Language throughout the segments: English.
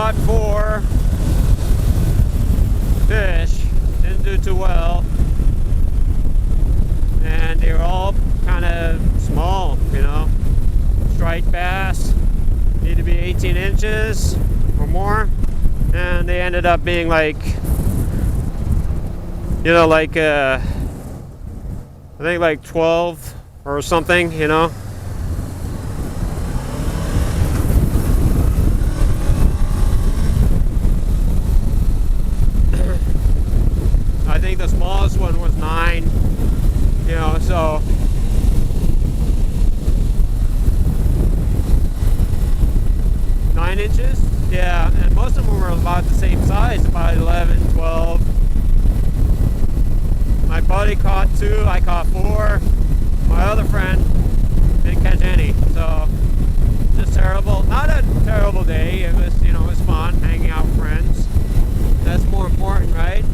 caught 4 fish, didn't do too well, and they were all kind of small, you know. Striped bass need to be 18 inches or more, and they ended up being like, you know, like I think like 12 or something, you know. I think the smallest one was 9, you know, so 9 inches, yeah, and most of them were about the same size, about 11, 12. My buddy caught 2, I caught 4. My other friend didn't catch any, so just terrible. Not a terrible day. It was, you know, it was fun hanging out with friends. That's more important, right?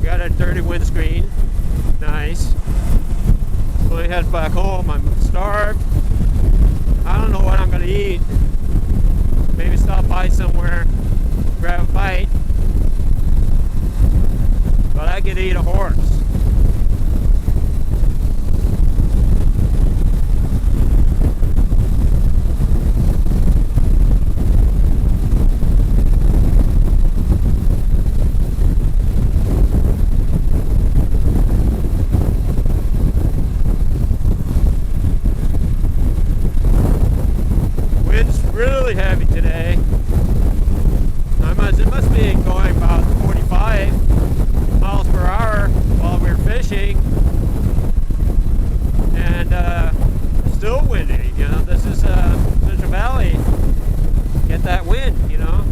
Got a dirty windscreen. Nice. So I head back home. I'm starved. I don't know what I'm gonna eat. Maybe stop by somewhere, grab a bite. But I could eat a horse. Really heavy today. It must be going about 45 miles per hour while we were fishing, and still windy. You know, this is Castro Valley. Get that wind, you know,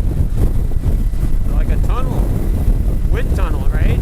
like a tunnel, wind tunnel, right?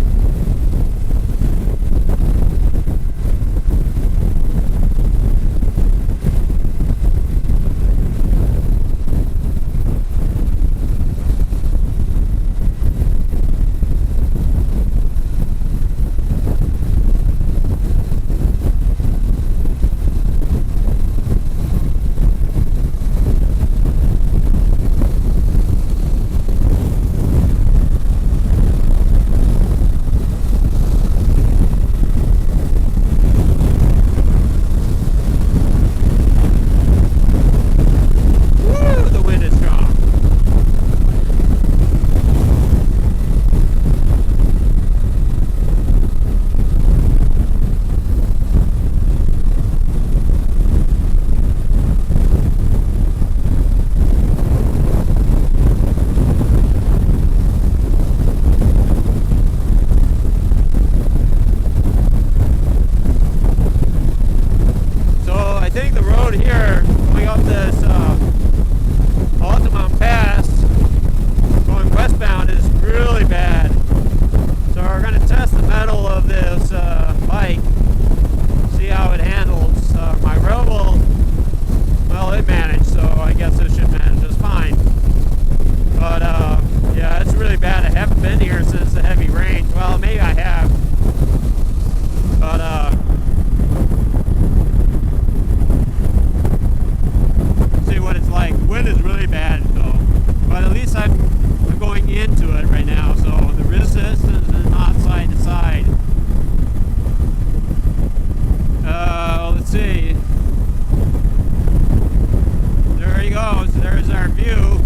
There's our view.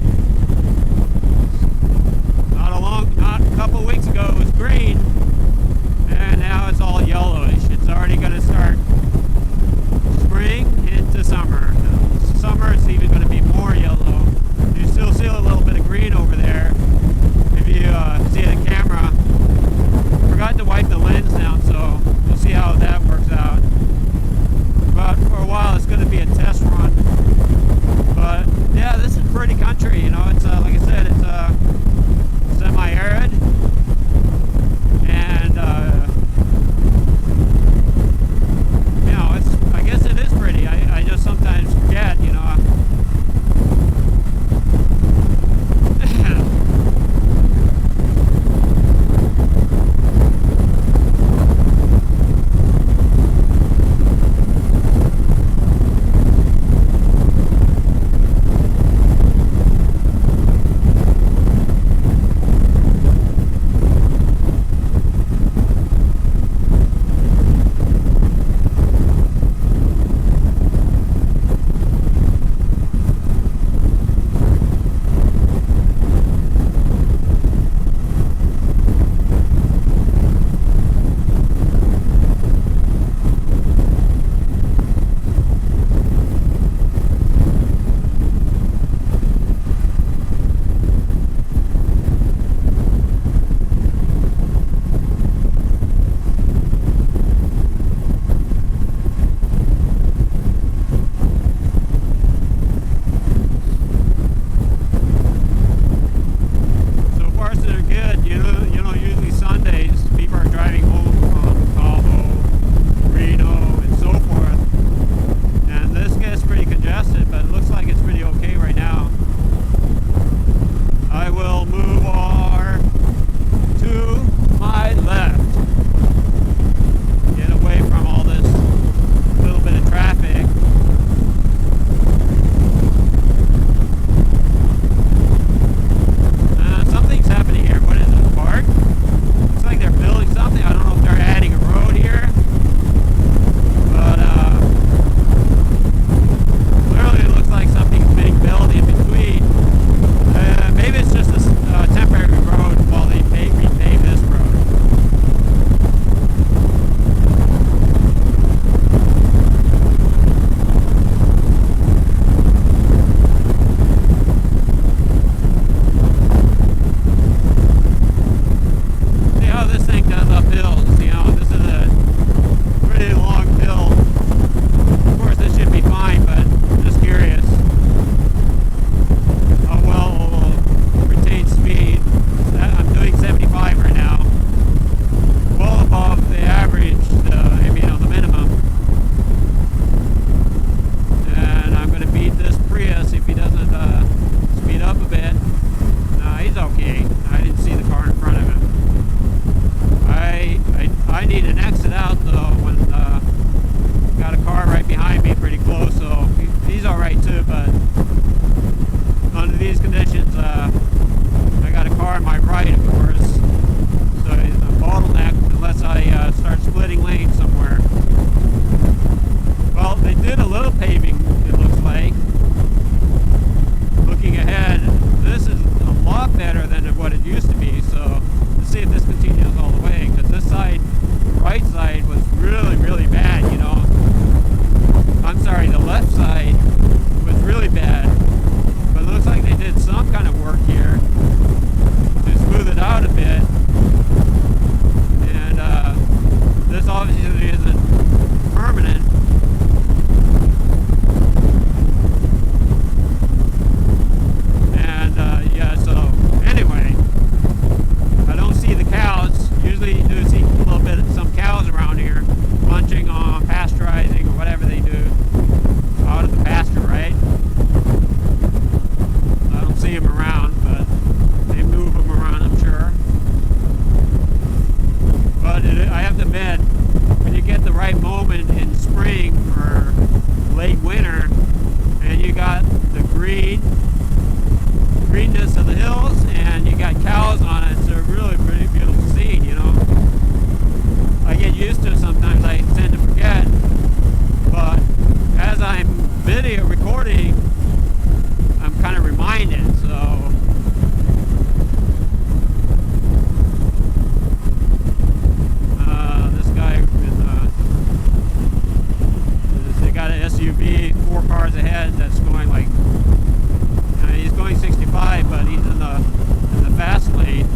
Not a couple weeks opened in spring or late winter, and you got the greenness of the hills, and you got cows on it. It's a really pretty beautiful scene, you know. I get used to it sometimes. I tend to forget, but as I'm video recording, I'm kind of reminded. So this guy, they got an SUV 4 cars ahead that's going like, he's going 65, but he's in the fast lane.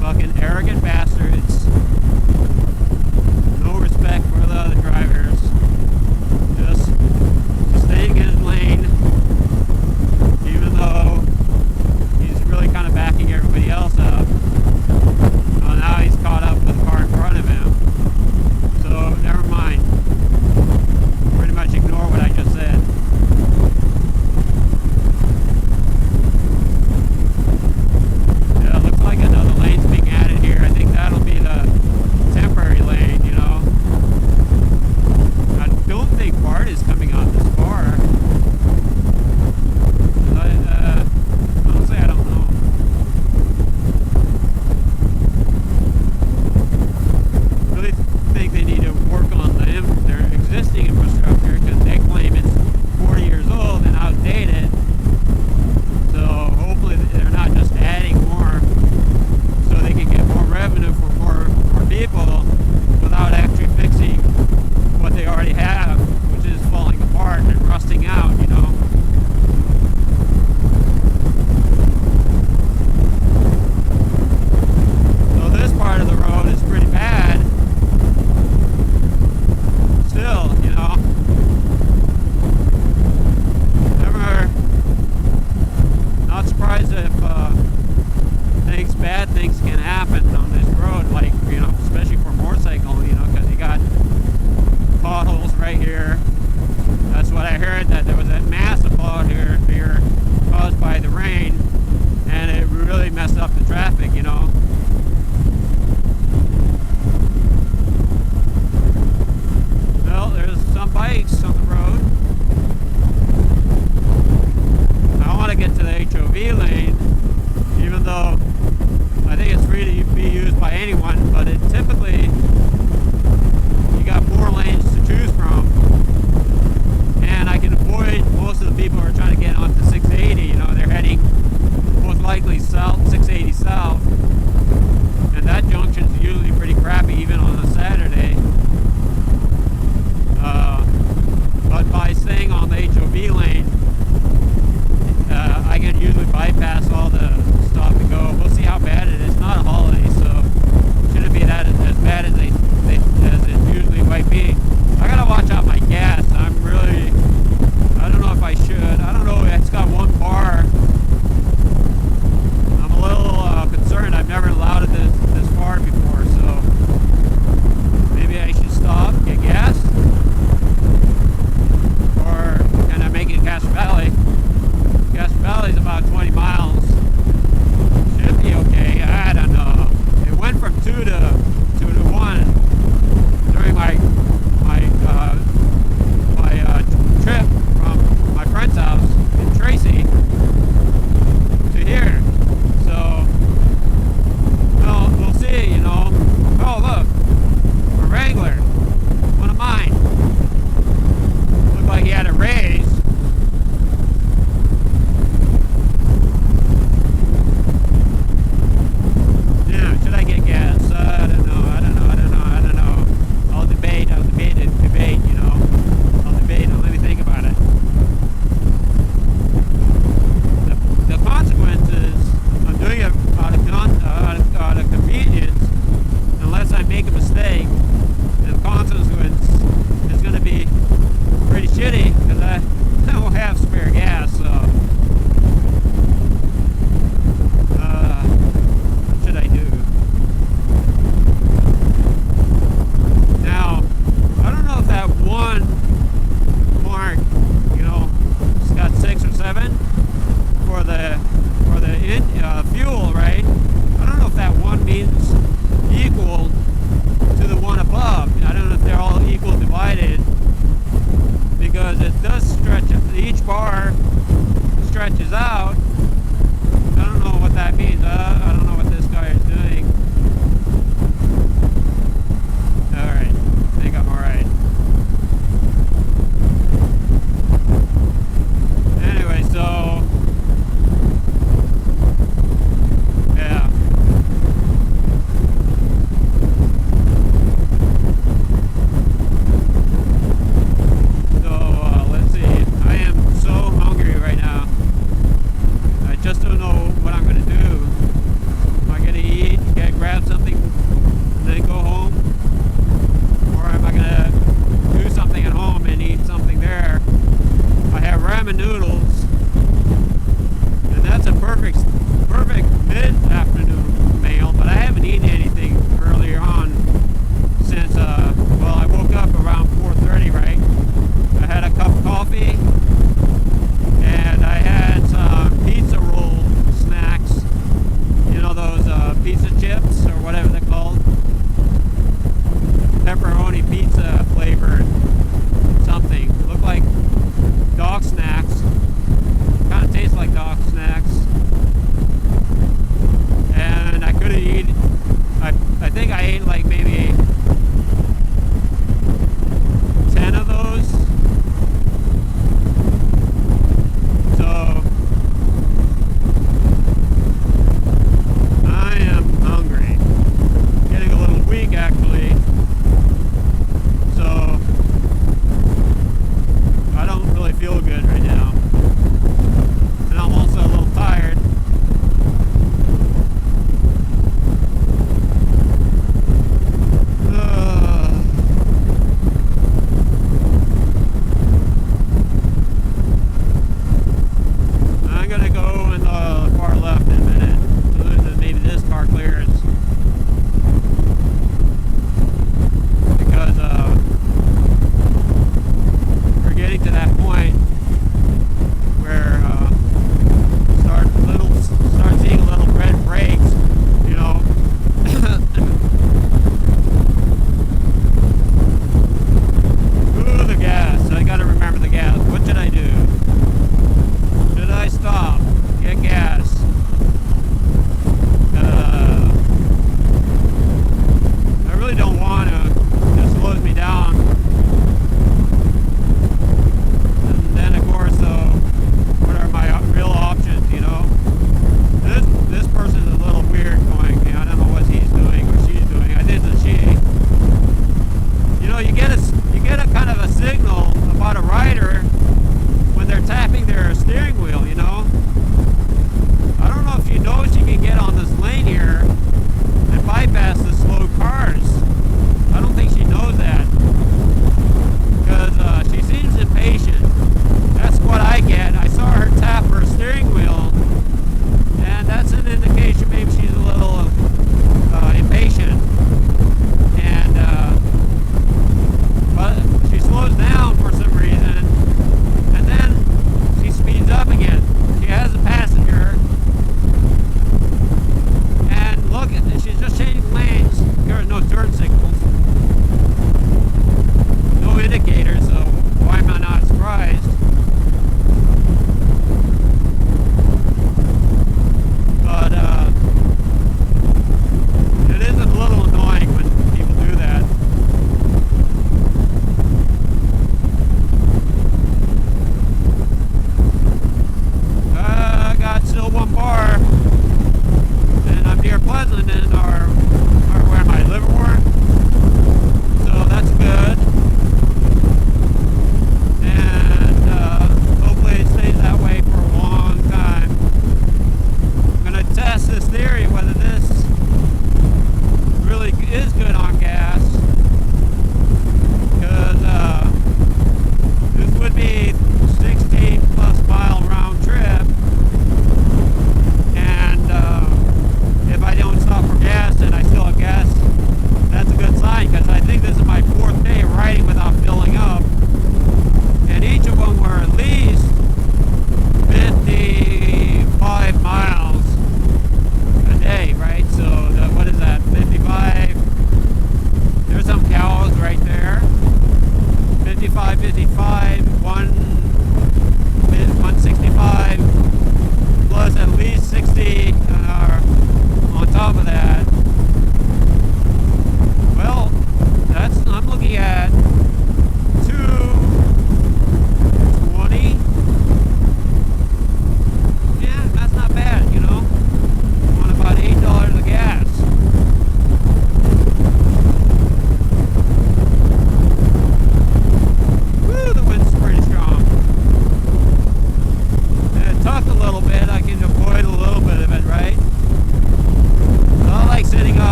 Fucking arrogant bastards. No respect for the other drivers. Just staying in his lane, even though he's really kind of backing everybody else up. Now he's caught up with the car in front of him. So never mind. Pretty much ignore what I just said. Yeah, it looks like another lane's being added here. I think that'll be the temporary lane, you know. I don't think Bart is coming out this far. Honestly, I don't know. Really think they need to work on their existing infrastructure, because they claim it's 40 years old and outdated. So hopefully they're not just adding more so they can get more revenue for more people without actually fixing what they already have, which is falling apart and rusting out, you know. So this part of the road is pretty bad. Still, you know. Not surprised if bad things can happen on this road, like, you know, especially for a motorcycle, you know, because you got potholes right here. That's what I heard, that there was a massive pothole here caused by the rain, and it really messed up the traffic, you know. Well, there's some bikes on the road. I want to get to the HOV lane, even though I think it's free to be used by anyone, but it typically, you got more lanes to choose from, and I can avoid most of the people who are trying to get onto 680, you know, they're heading most likely south, 680 south, and that junction is usually pretty crappy even on a Saturday. But by staying on the HOV lane, I can usually bypass all the stop and go. We'll see how bad it is. It's not a holiday, so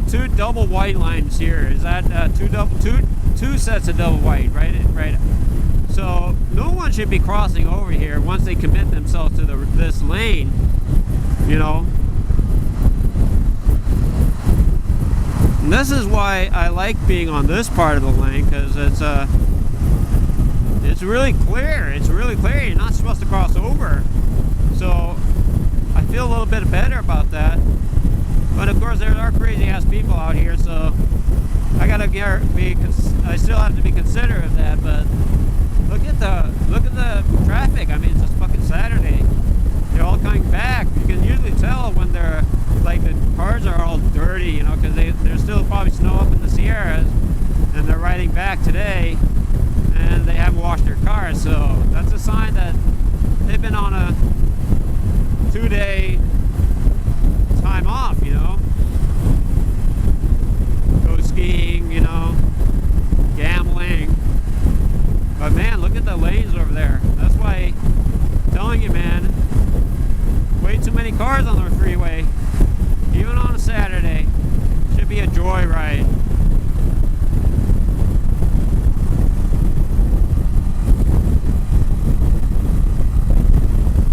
two double white lines here. Is that two sets of double white, right? Right. So no one should be crossing over here once they commit themselves to this lane, you know. And this is why I like being on this part of the lane, because it's really clear. It's really clear. You're not supposed to cross over. So I feel a little bit better about that. But of course there are crazy ass people out here, so I still have to be considerate of that. But look at the traffic. I mean, it's just fucking Saturday. They're all coming back. You can usually tell when they're like the cars are all dirty, you know, because there's still probably snow up in the Sierras, and they're riding back today, and they haven't washed their cars. So that's a sign that they've been on a 2-day time off, you know. Go skiing, you know, gambling. But man, look at the lanes over there. That's why I'm telling you, man, way too many cars on the freeway, even on a Saturday. Should be a joyride.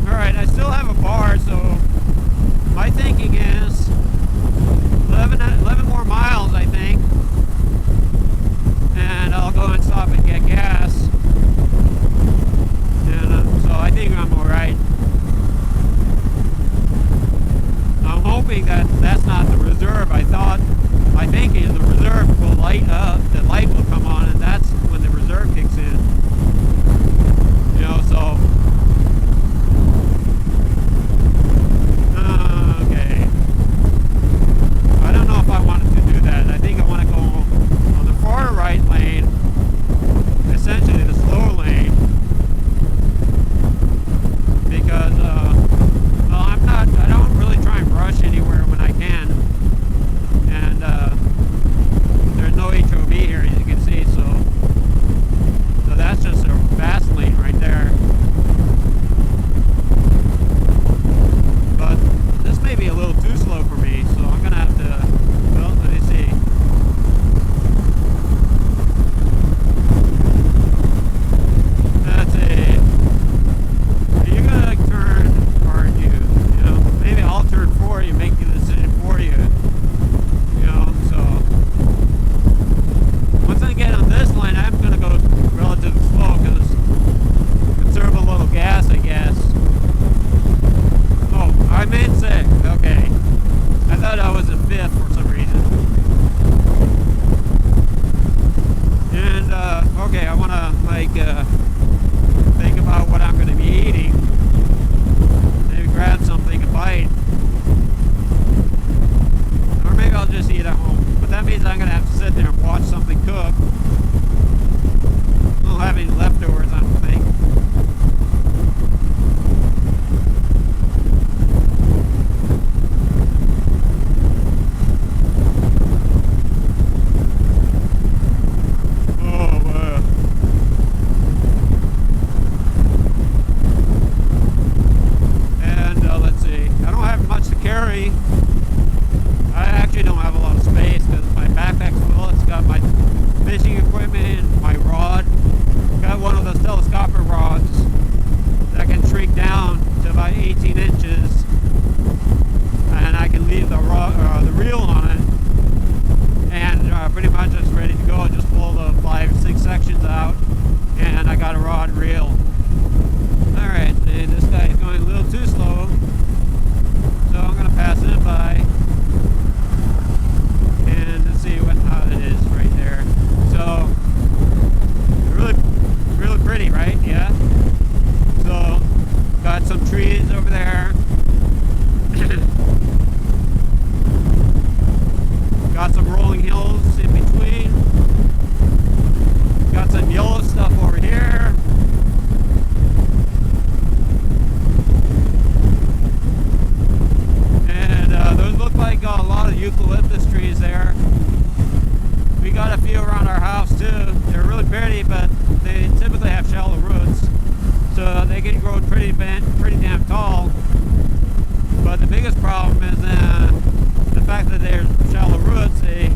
Alright, I still have a bar, so my thinking is 11 more miles, I think, and I'll go and stop and get gas. And so I think I'm alright. I'm hoping that that's not the reserve. I think is the reserve will light up, the light will come on, and that's when the reserve kicks in. You know, so okay. I don't know if I wanted to do that. I think I want to go on the far right lane, essentially the slow lane, because well, I don't really try and rush anywhere when I can, and there's no HOV here, as you can see, so that's just a fast lane right there. But this may be a little too slow for me, so I'm gonna have to, well, let me see. That's it. You're gonna turn, aren't you? You know, maybe I'll turn for you, make the decision for you. You know, so once I get on this line, I'm gonna go relatively slow because conserve a little gas, I guess. Oh, I made 6th. Okay, I thought I was in 5th for some reason. And okay, I want to like think about what I'm going to be eating. Maybe grab something to bite, or maybe I'll just eat at home. But that means I'm going to have to sit there and watch something cook. I don't have any leftovers, I don't think. I actually don't have a lot of space because my backpack's full. It's got my fishing equipment, my rod. Got one of those telescopic rods that can shrink down to about 18 inches, and I can leave the reel on it, and pretty much it's ready to go. Just pull the 5-6 sections out, and I got a rod and reel. All right, and this guy is going a little too slow. So I'm going to pass it by, and let's see how it is right there. So really, really pretty, right? Yeah. So got some trees over there. Got some rolling hills in between. Got some yellow stuff over here. Those look like a lot of eucalyptus trees there. We got a few around our house too. They're really pretty, but they typically have shallow roots, so they can grow pretty damn tall. But the biggest problem is the fact that they're shallow roots, they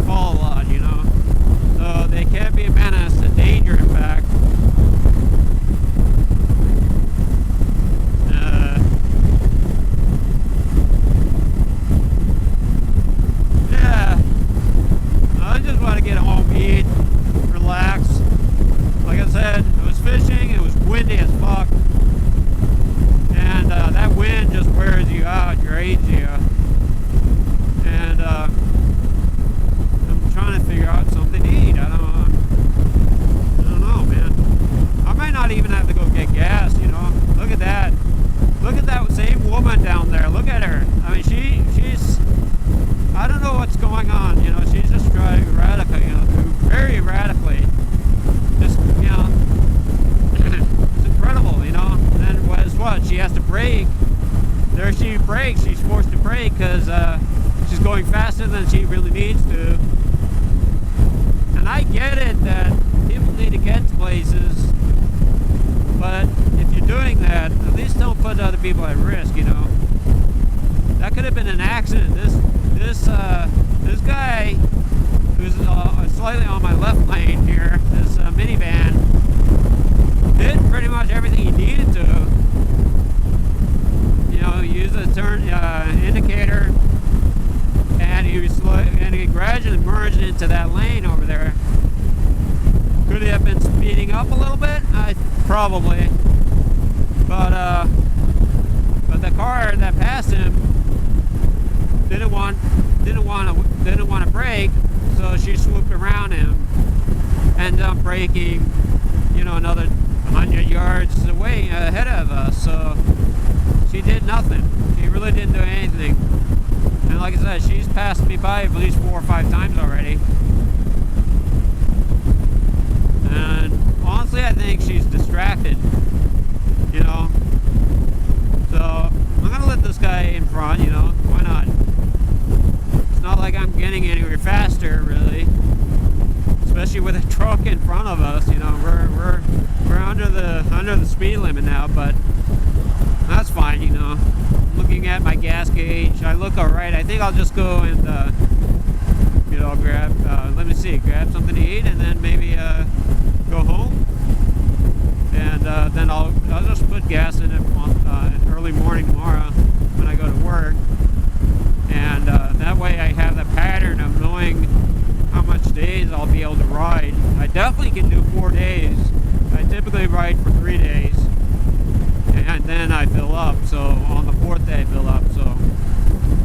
fall a lot, you know. So they can be a menace, a danger, in fact. Yeah, I just want to get home, eat, relax. Like I said, it was fishing, it was windy as fuck. And that wind just wears you out, drains you. And I'm trying to figure out something to eat. I don't know, man. I might not even have to go get gas, you know. Look at that. Look at that same woman down there. Look at her. I mean, she's, I don't know what's going on, you know. She's just driving radically, you know, very radically. Just, you know, it's incredible, you know. And then what? She has to brake. There she brakes. She's forced to brake because she's going faster than she really needs to. And I get it that people need to get to places, but if you're doing that, at least don't put other people at risk, you know. That could have been an accident. This guy who's slightly on my left lane here, this minivan, did pretty much everything he needed to. You know, use the turn indicator, and he gradually merged into that lane over there. Could he have been speeding up a little bit? Probably. But the car that passed him didn't want to brake, so she swooped around him, ended up braking, you know, another 100 yards away ahead of us. So she did nothing. She really didn't do anything. And like I said, she's passed me by at least 4 or 5 times already. And honestly, I think she's distracted, you know. So I'm gonna let this guy in front, you know. Why not? It's not like I'm getting anywhere faster, really. Especially with a truck in front of us, you know. We're under the speed limit now, but that's fine, you know. Looking at my gas gauge, I look all right. I think I'll just go and you know, grab something to eat, and then maybe go home, and then I'll just put gas in it in early morning tomorrow when I go to work, and that way I have the pattern of knowing how much days I'll be able to ride. I definitely can do 4 days. I typically ride for 3 days, and then I fill up. So on the 4th day I fill up. So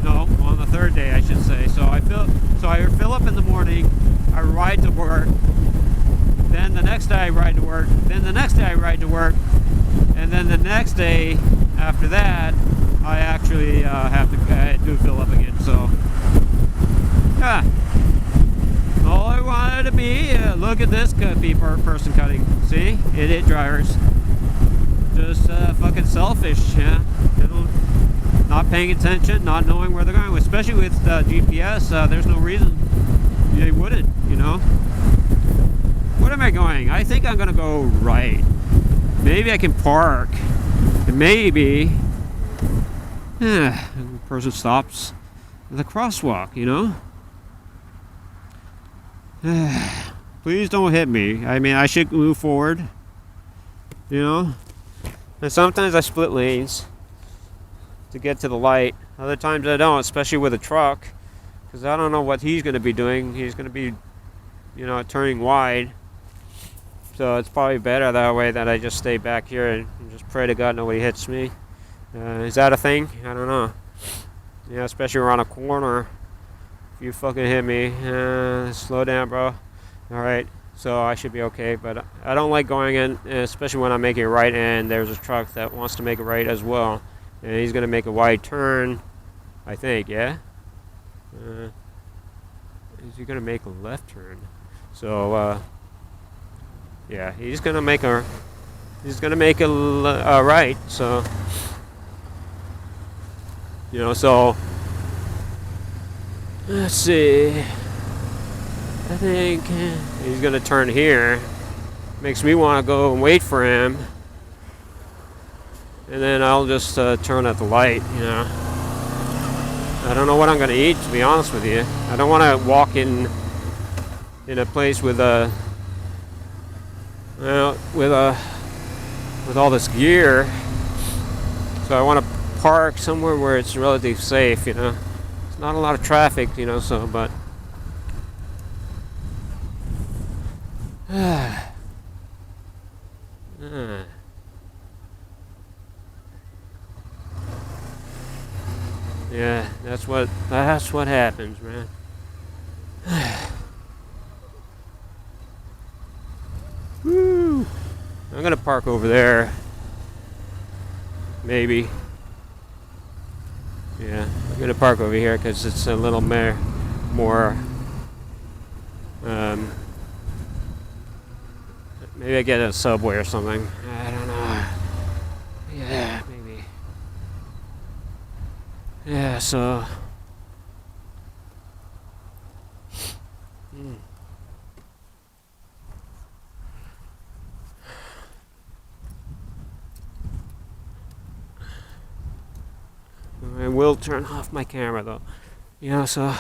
no, on the 3rd day I should say. So I fill up in the morning. I ride to work. Then the next day I ride to work. Then the next day I ride to work. And then the next day after that, I actually have to do fill up again. So yeah. All I wanted to be, look at this person cutting. See? Idiot drivers. Just fucking selfish, yeah. You know, not paying attention, not knowing where they're going. Especially with GPS, there's no reason they wouldn't, you know. Where am I going? I think I'm gonna go right. Maybe I can park. And maybe the person stops at the crosswalk, you know. Please don't hit me. I mean, I should move forward, you know. And sometimes I split lanes to get to the light. Other times I don't, especially with a truck, because I don't know what he's going to be doing. He's going to be, you know, turning wide. So it's probably better that way that I just stay back here and just pray to God nobody hits me. Is that a thing? I don't know. Yeah, especially around a corner. If you fucking hit me, slow down, bro. Alright, so I should be okay, but I don't like going in, especially when I'm making a right, and there's a truck that wants to make a right as well. And he's going to make a wide turn, I think, yeah? Is he going to make a left turn? So, yeah, he's going to make a right, so, you know, so, let's see. I think he's going to turn here. Makes me want to go and wait for him. And then I'll just turn at the light, you know. I don't know what I'm gonna eat, to be honest with you. I don't want to walk in a place with a, well, with all this gear. So I want to park somewhere where it's relatively safe, you know. It's not a lot of traffic, you know, so, but yeah, that's what happens, man. Woo! I'm gonna park over there. Maybe. Yeah, I'm gonna park over here because it's a little more. Maybe I get a Subway or something. I don't know. Yeah, maybe. Yeah, so. I will turn off my camera though. You know, so